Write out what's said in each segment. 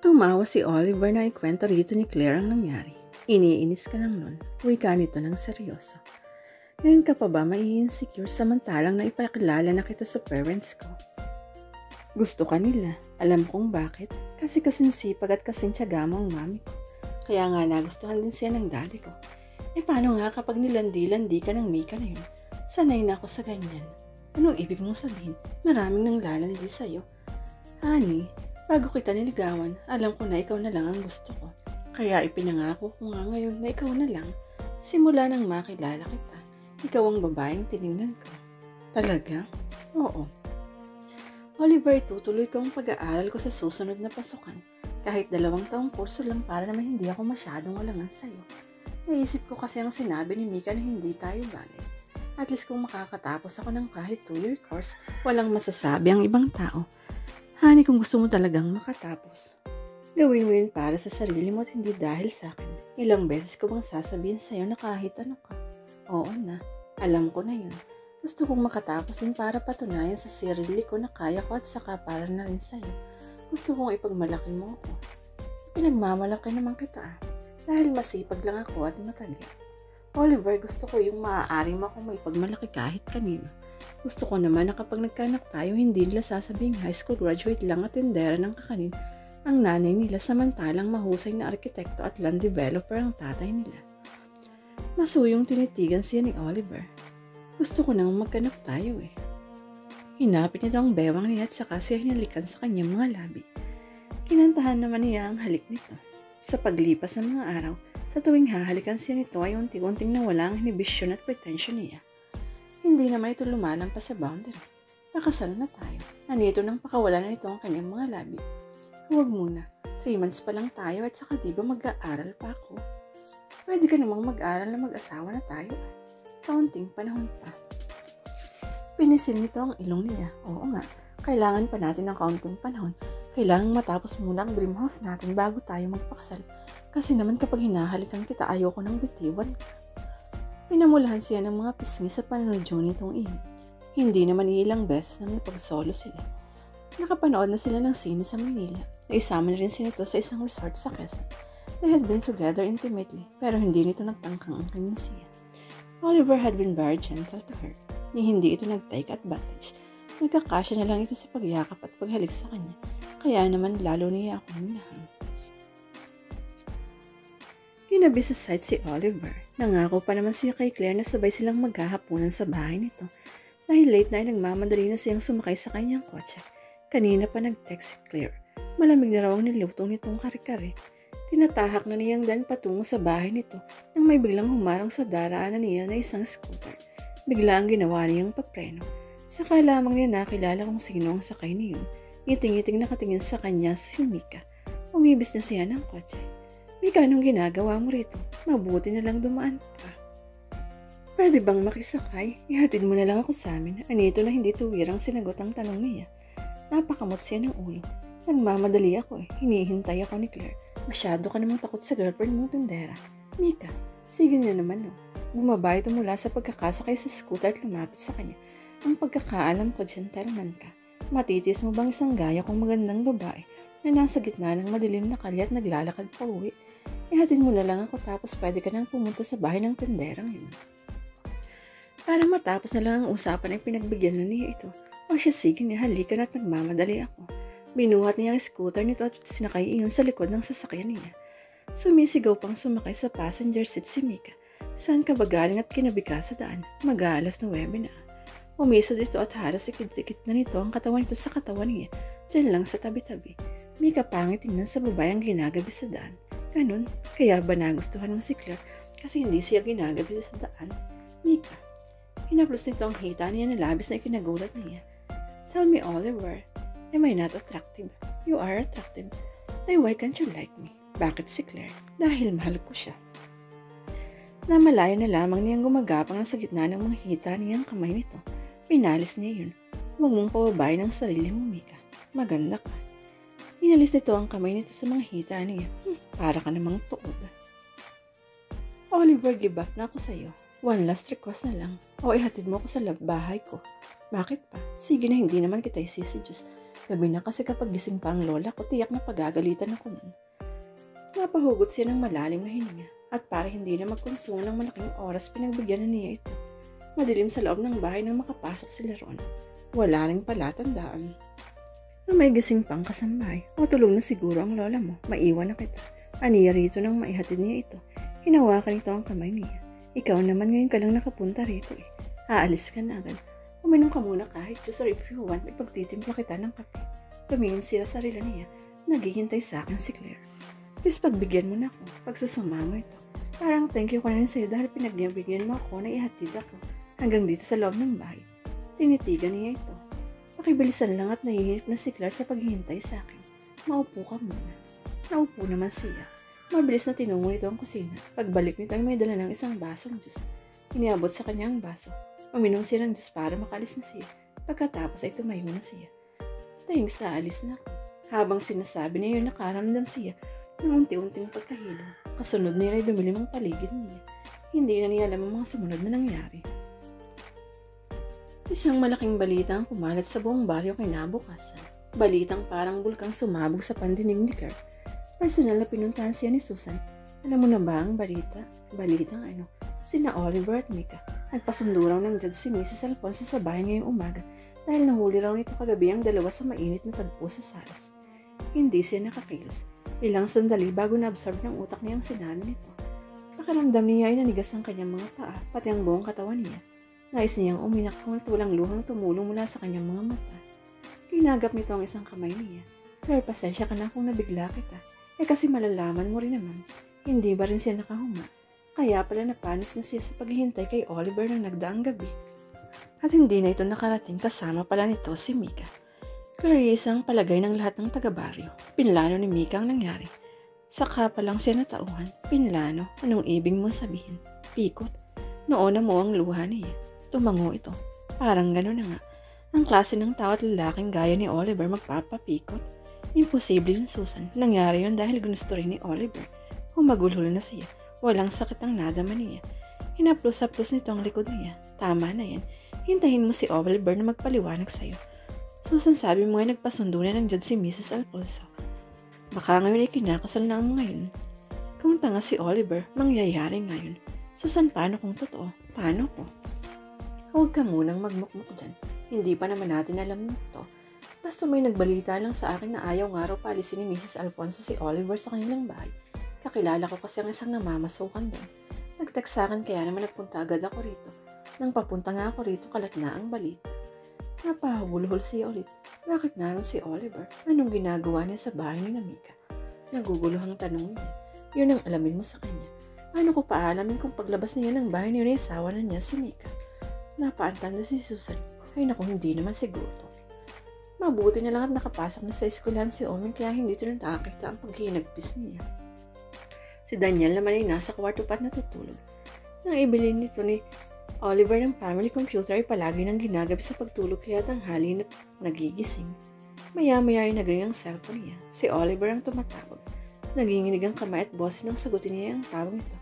Tumawa si Oliver na ikwento rito ni Claire ang nangyari. Iniinis ka lang nun. Wika nito ng seryoso. Ngayon ka pa ba mai-insecure samantalang na ipakilala na kita sa parents ko? Gusto ka nila. Alam kong bakit. Kasi kasinsipag at kasintyaga mo ang mami ko. Kaya nga nagustuhan din siya ng daddy ko. Paano nga kapag nilandi-landi ka ng Mika na yun? Sanay na ako sa ganyan. Anong ibig mong sabihin? Maraming nang lalandi sa'yo. Honey, bago kita niligawan, alam ko na ikaw na lang ang gusto ko. Kaya ipinangako ko nga ngayon na ikaw na lang. Simula nang makilala kita, ikaw ang babaeng tinignan ko. Talaga? Oo. Oliver, tutuloy ko ang pag-aaral ko sa susunod na pasukan. Kahit 2 taong kurso lang para naman hindi ako masyadong walangan sa'yo. Naisip ko kasi ang sinabi ni Mika na hindi tayo bagay. At least kung makakatapos ako ng kahit 2-year course, walang masasabi ang ibang tao. Honey, kung gusto mo talagang makatapos, gawin mo yun para sa sarili mo at hindi dahil sa akin. Ilang beses ko bang sasabihin sa'yo na kahit ano ka? Oo na, alam ko na yun. Gusto kong makatapos din para patunayan sa sarili ko na kaya ko at saka para na rin sa'yo. Gusto kong ipagmalaki mo ako. Pinagmamalaki naman kita dahil masipag lang ako at matagya. Oliver, gusto ko yung maaari mo akong maipagmalaki kahit kanino. Gusto ko naman na kapag nagkanak tayo, hindi nila sasabing high school graduate lang at tindera ng kakanin ang nanay nila samantalang mahusay na arkitekto at land developer ang tatay nila. Masuyong tinitigan siya ni Oliver. Gusto ko nang magkanak tayo eh. Hinapit nito ang bewang niya at saka siya hinalikan sa kanyang mga labi. Kinantahan naman niya ang halik nito. Sa paglipas ng mga araw, sa tuwing hahalikan siya nito ay unti-unting nawala ang inhibition at pretension niya. Hindi naman ito lumalampas sa boundary. Pakasal na tayo. Anito nang pakawalan na nito ang kanyang mga labi. Huwag muna. 3 months pa lang tayo at saka diba mag-aaral pa ako. Pwede ka namang mag-aaral na mag-asawa na tayo. Kaunting panahon pa. Pinisil nito ang ilong niya. Oo nga, kailangan pa natin ng kaunting panahon. Kailangan matapos muna ang dream house natin bago tayo magpakasal. Kasi naman kapag hinahalikan kita, ayoko nang bitiwan ka. Pinamulahan siya ng mga pisngi sa panunodyo nitong iyon. Hindi naman ilang beses nang napagsolo sila. Nakapanood na sila ng sine sa Manila. Naisama na rin sila nito sa isang resort sa Quezon. They had been together intimately, pero hindi nito nagtangkang ang kanyang siya. Oliver had been very gentle to her. Hindi ito nag-take advantage. Nagkakasya na lang ito sa pagyakap at paghalik sa kanya. Kaya naman lalo niya ako minahal. Ginabi sa site si Oliver. Nangako pa naman siya kay Claire na sabay silang maghahapunan sa bahay nito. Dahil late na ay nagmamadali na siyang sumakay sa kanyang kotse. Kanina pa nag-text si Claire. Malamig na raw ang niluto nitong kare-kare. Tinatahak na niyang dan patungo sa bahay nito nang may biglang humarang sa daraanan niya na isang scooter. Bigla ang ginawa niyang pagpreno. Saka lamang niya nakilala kung sino ang sakay niyon. Ngiting-ngiting nakatingin sa kanya si Mika. Umibis na siya ng kotse. Mika, anong ginagawa mo rito? Mabuti na lang dumaan pa. Pwede bang makisakay? Ihatid mo na lang ako sa amin. Anito na hindi tuwirang sinagot ang tanong niya. Napakamot siya ng ulo. Nagmamadali ako eh. Hinihintay ako ni Claire. Masyado ka namang takot sa girlfriend mong tindera. Mika, sige na naman no. Bumaba ito mula sa pagkakasakay sa scooter at lumapit sa kanya. Ang pagkakaalam ko, gentleman ka. Matitis mo bang isang gaya kong magandang babae na nasa gitna ng madilim na kalye at naglalakad pa uwi? Ihatid mo na lang ako tapos pwede ka nang pumunta sa bahay ng tinderang yun. Para matapos na lang ang usapan ay pinagbigyan na niya ito. O siya sige niya, halikan at nagmamadali ako. Binuhat niya ang scooter nito at sinakay iyon sa likod ng sasakyan niya. Sumisigaw pang sumakay sa passenger seat si Mika. Saan ka ba galing at kinabi ka sa daan? Mag-aalas 9 na. Umisod ito at halos ikit-ikit na nito ang katawan nito sa katawan niya. Diyan lang sa tabi-tabi. Mika, pangit tingnan sa babae ang ginagabi sa daan. Ganun, kaya ba nagustuhan mo si Claire kasi hindi siya ginagabi sa daan? Mika, hinaplos nito ang hita niya na labis na ikinagulat niya. Tell me, Oliver, am I not attractive? You are attractive. Then why can't you like me? Bakit si Claire? Dahil mahal ko siya. Namalayan na lamang niyang gumagapang sa gitna ng mga hita niyang kamay nito. Pinalis niya yun. Huwag mong pababayin ang sarili mo, Mika. Maganda ka. Inalis nito ang kamay nito sa mga hita niya. Para ka namang tuod. Oliver, give up na ako sa'yo. One last request na lang. O ihatid mo ko sa bahay ko. Bakit pa? Sige na, hindi naman kita isisidiyos. Gabi na kasi kapag gising pa ang lola ko, tiyak na pagagalitan ako nun. Napahugot siya ng malalim na hininga at para hindi na magkonsumo ng malaking oras pinagbigyan na niya ito. Madilim sa loob ng bahay nang makapasok sila ron. Wala ring palatandaan na may gising pang kasambahay. O tulog na siguro ang lola mo, maiwan na kita. Aniya rito nang maihatid niya ito. Hinawakan ito ang kamay niya. Ikaw naman ngayon ka lang nakapunta rito eh. Aalis ka na agad. Uminom ka muna kahit juice or if you want, ipagtitimpla kita ng kape. Tumingin sila sa rila niya. Naghihintay sa akin si Claire. Please pagbigyan mo na ako. Pagsusuma mo ito. Parang thank you ko na rin sa'yo dahil pinagbigyan mo ako na ihatid ako hanggang dito sa loob ng bahay. Tinitigan niya ito. Pakibilisan lang at nahihirap na si Claire sa paghihintay sa akin. Maupo ka muna. Naupo naman siya. Mabilis na tinungo nito ang kusina. Pagbalik nito ay may dala ng isang basong juice. Iniabot sa kanya ang baso. Uminom siya ng juice para makalis na siya. Pagkatapos ay tumayo na siya. Thanks, aalis na ako. Habang sinasabi niya yun, nakaramdam siya ng unti-unting pagkahilo. Kasunod nila ay dumilim ang paligid niya. Hindi na niya alam ang mga sumunod na nangyari. Isang malaking balita ang kumalat sa buong baryo kinabukasan. Balitang parang bulkang sumabog sa pandinig ni Claire. Personal na pinuntahan siya ni Susan. Alam mo na ba ang balita? Balitang ano? Sina Oliver at Mika. Nagpasundo raw ng judge si Mrs. Alfonso sa bahay ngayong umaga dahil nahuli raw nito kagabi ang dalawa sa mainit na tagpo sa salas. Hindi siya nakakilos. Ilang sandali bago na-absorb ng utak niya ang sinabi nito. Pakiramdam niya ay nanigas ang kanyang mga paa, pati ang buong katawan niya. Nais niyang uminak kung walang luhang tumulong mula sa kanyang mga mata. Kinagap nito ang isang kamay niya. Claire, pasensya ka na kung nabigla kita. Kasi malalaman mo rin naman, hindi ba rin siya nakahuma? Kaya pala napanis na siya sa paghihintay kay Oliver ng nagdaang gabi. At hindi na ito nakarating kasama pala nito si Mika. Clarice ang palagay ng lahat ng taga-baryo. Pinlano ni Mika ang nangyari. Saka pa lang siya natauhan. Pinlano, anong ibig mo sabihin? Pikot. Noon na mo ang luha niya. Tumango ito. Parang gano'n na nga. Ang klase ng tao at lalaking gaya ni Oliver magpapapikot. Imposible yun, Susan. Nangyari yun dahil gusto rin ni Oliver. Humagulhol na siya. Walang sakit ang nadama niya. Hinaplos-haplos nito ang likod niya. Tama na yan. Hintayin mo si Oliver na magpaliwanag sa'yo. Susan, sabi mo ay nagpasundo na ng judge si Mrs. Alfonso. Baka ngayon ay kinakasal na ang mga yun. Kung tanga si Oliver, mangyayari ngayon. Susan, paano kung totoo? Paano po? Huwag ka munang magmukmuk dyan. Hindi pa naman natin alam nito. Basta may nagbalita lang sa akin na ayaw nga raw paalisin ni Mrs. Alfonso si Oliver sa kanilang bahay. Kakilala ko kasi ang isang namamasukan doon. Nag-text sa akin kaya naman nagpunta agad ako rito. Nang papunta nga ako rito, kalat na ang balita. Napahulhol siya ulit. Bakit naroon si Oliver? Anong ginagawa niya sa bahay ni Mika? Naguguluhang tanong niya. Yun ang alamin mo sa kanya. Ano ko paalamin kung paglabas niya ng bahay niya asawa na niya si Mika? Napaantanda si Susan. Ay naku, hindi naman siguro. Mabuti na lang at nakapasok na sa eskwelahan si Omen kaya hindi ito nakakita ang paghinagpis niya. Si Daniel naman ay nasa kwarto pa at natutulog. Nang ibilin nito ni Oliver ng family computer ay palagi nang ginagabi sa pagtulog kaya tanghali na nagigising. Maya-maya ay nagring ang cellphone niya. Si Oliver ang tumatawag. Naginginig ang kamay at boses nang sagutin niya ang tawag nito.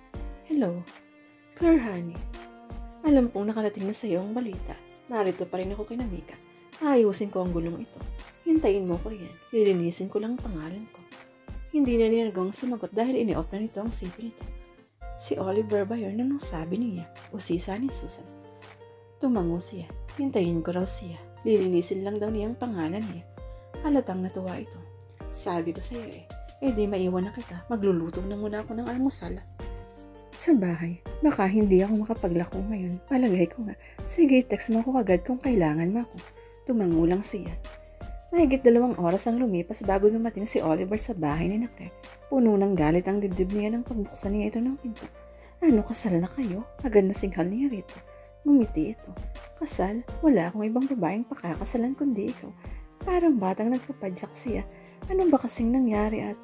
Hello, Claire honey. Alam kong nakarating na sa iyo ang balita. Narito pa rin ako kay Mika. Ayusin ko ang gulong ito. Hintayin mo ko yan. Lilinisin ko lang ang pangalan ko. Hindi na niya nagawang sumagot dahil ini-off na nito ang CP nito. Si Oliver ba yun nang sabi niya? Usisa ni Susan. Tumango siya. Hintayin ko raw siya. Lilinisin lang daw niya ang pangalan niya. Halatang natuwa ito. Sabi ko sa iyo di maiwan na kita. Magluluto na muna ako ng almusal. Sa bahay. Baka hindi ako makapaglako ngayon. Palagay ko nga. Sige, text mo ako agad kung kailangan mo ako. Tumango lang siya. Mahigit 2 oras ang lumipas bago dumating si Oliver sa bahay ni Claire. Puno ng galit ang dibdib niya nang pagbuksan niya ito ng pinto. Ano, kasal na kayo? Agad na singhal niya rito. Ngumiti ito. Kasal? Wala akong ibang babaeng pakakasalan kundi ikaw. Parang batang nagpapadyak siya. Ano ba kasing nangyari at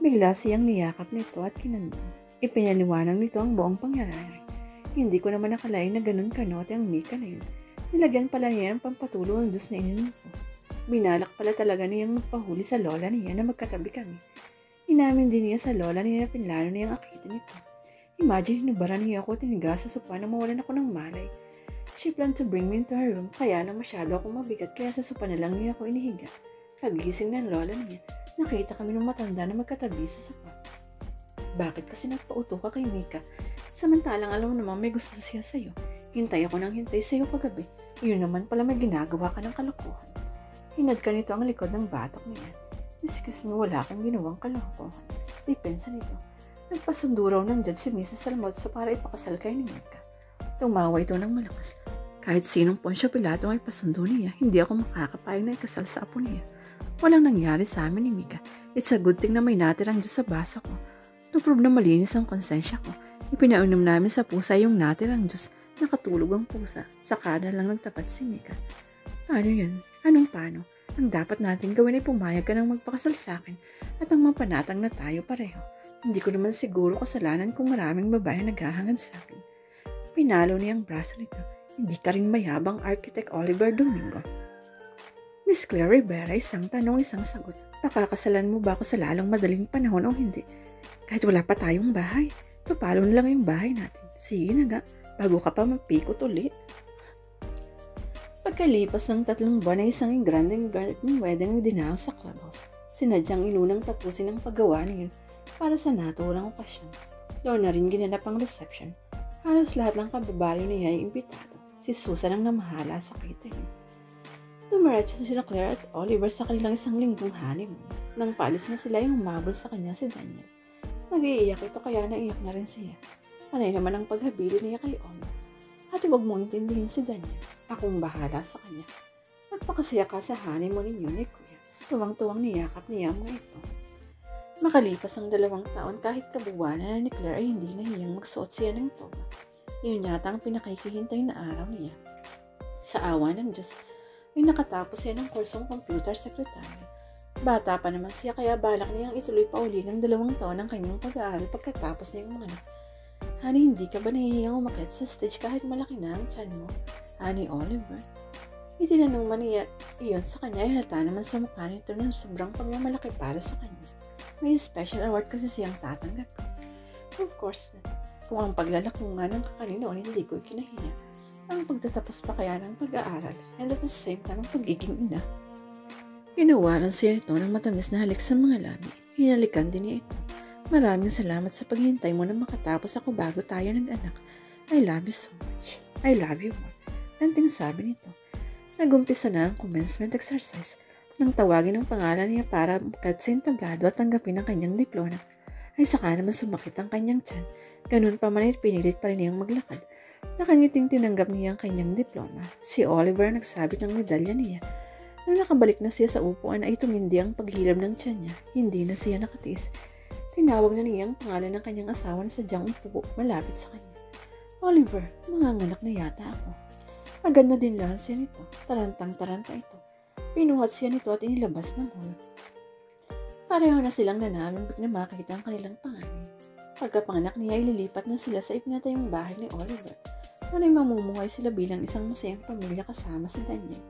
bigla siyang niyakap nito at kinandun. Ipinaliwanag nito ang buong pangyayari. Hindi ko naman nakalain na ganun kanote ang Mika na yun. Nilagyan pala niya ng pampatulo ang juice na ininom ko. Binalak pala talaga niyang magpahuli sa lola niya na magkatabi kami. Inamin din niya sa lola niya na pinlano niyang akitin ito. Imagine, hinubaran niya ako tiniga sa sopa na mawalan ako ng malay. She planned to bring me into her room kaya na masyado akong mabigat kaya sa sopa na lang niya ako inihiga. Pagising ng lola niya, nakita kami ng matanda na magkatabi sa sopa. Bakit kasi nagpauto ka kay Mika? Samantalang alam mo naman may gusto siya sa'yo. Hintay ako ng hintay sa'yo kagabi. Yun naman pala may ginagawa ka ng kalokohan. Hinad ka nito ang likod ng batok niya. Excuse me, wala akong ginawang kalokohan. Depensa nito. Nagpasundo raw ng judge si Mrs. Almozo para ipakasal kay ni Mika. Tumawa ito ng malakas. Kahit sinong Poncio Pilato ay pasundo niya, hindi ako makakapayag na ikasal sa apo niya. Walang nangyari sa amin ni Mika. It's a good thing na may natirang Diyos sa baso ko. To prove na malinis ang konsensya ko, ipinaunom namin sa pusa yung natirang Diyos. Nakatulog ang pusa. Saka na lang nagtapat si Mika. Paano yan? Anong paano? Ang dapat natin gawin ay pumayag ka ng magpakasal sa akin at ang mapanatang na tayo pareho. Hindi ko naman siguro kasalanan kung maraming babae naghahangad sa akin. Pinalo niya ang braso nito. Hindi ka rin mayabang Architect Oliver Domingo. Miss Claire Rivera, isang tanong, isang sagot. Nakakasalan mo ba ako sa lalong madaling panahon o hindi? Kahit wala pa tayong bahay, tupalo na lang yung bahay natin. Sige na nga, bago ka pa mapikot ulit. Pagkalipas ng 3 buwan ay isang granding wedding ang dinaw sa clubhouse. Sinadyang inunang tapusin ang paggawa niyon para sa naturang okasyon. Doon na rin ginanap ang reception. Halos lahat ng kababae niya ay imbitado. Si Susan ang namahala sa catering. Dumiretso sila Claire at Oliver sa kanilang 1 linggong honeymoon. Nang paalis na sila yung humabol sa kanya si Daniel. Nag-iiyak ito kaya naiyak na rin siya. Panay naman ang paghabili niya kay Oma. At huwag mong intindihin si Daniel. Akong bahala sa kanya. Nagpakasaya ka sa honeymoon ninyo ni Kuya. Tuwang-tuwang niyakap niya ang mga ito. Makalipas ang 2 taon kahit kabuwanan na ni Claire ay hindi nahiyang magsuot siya ng toga. Iyon yata ang pinakikihintay na araw niya. Sa awa ng Diyos, ay nakatapos siya ng kursong computer secretary. Bata pa naman siya kaya balak niyang ituloy pa uli ng 2 taon ang kanyang pag-aaral pagkatapos niyang mga anak. Honey, hindi ka ba nahihiyang umakyat sa stage kahit malaki na ang tiyan mo? Honey Oliver. Itinanong man niya iyon sa kanya ay halata naman sa mukha nito ng sobrang pagmamalaki para sa kanya. May special award kasi siyang tatanggap. Of course not. Kung ang paglalakungan ng kakalinoon hindi ko ikinahiya. Ang pagtatapos pa kaya ng pag-aaral and at the same time ang pagiging ina. Ginawaran siya nito ng matamis na halik sa mga labi. Hinalikan din niya ito. Maraming salamat sa paghintay mo na makatapos ako bago tayo nag-anak. I love you so much. I love you more. Ganting sabi nito. Nagumpisa na ang commencement exercise nang tawagin ang pangalan niya para makat sa entablado at tanggapin ang kanyang diploma. Ay saka naman sumakit ang kanyang tiyan. Ganun pa man ay pinilit pa rin niyang maglakad. Nakangiting tinanggap niya ang kanyang diploma. Si Oliver nagsabit ng medalya niya. Nang nakabalik na siya sa upuan ay tumindi ang paghilab ng tiyan niya. Hindi na siya nakatiis. Tinawag na niya ang pangalan ng kanyang asawa na sadyang upo malapit sa kanya. Oliver, manganganak na yata ako. Agad na din lang siya nito. Tarantang-taranta ito. Pinuhat siya nito at inilabas ng hall. Pareho na silang nanaming na makita ang kanilang panganay. Pagkapanganak niya, ililipat na sila sa ipinatayong bahay ni Oliver. Noon ay mamumuhay sila bilang isang masayang pamilya kasama si Daniel.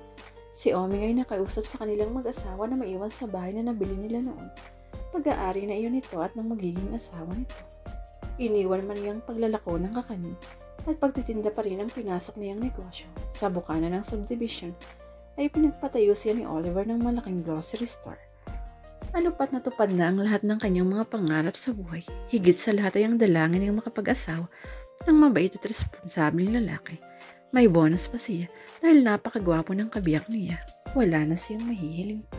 Si Oming ay nakausap sa kanilang mag-asawa na maiwan sa bahay na nabili nila noon. Pag-aari na iyon nito at ng magiging asawa nito. Iniwan man niyang paglalako ng kakanin at pagtitinda pa rin ang pinasok niyang negosyo. Sa bukana ng subdivision ay pinagpatayo siya ni Oliver ng malaking grocery store. Ano pat natupad na ang lahat ng kanyang mga pangarap sa buhay. Higit sa lahat ay ang dalangin niyang makapag-asawa ng mabait at responsableng lalaki. May bonus pa siya dahil napakagwapo ng kabiyak niya. Wala na siyang mahihiling pa.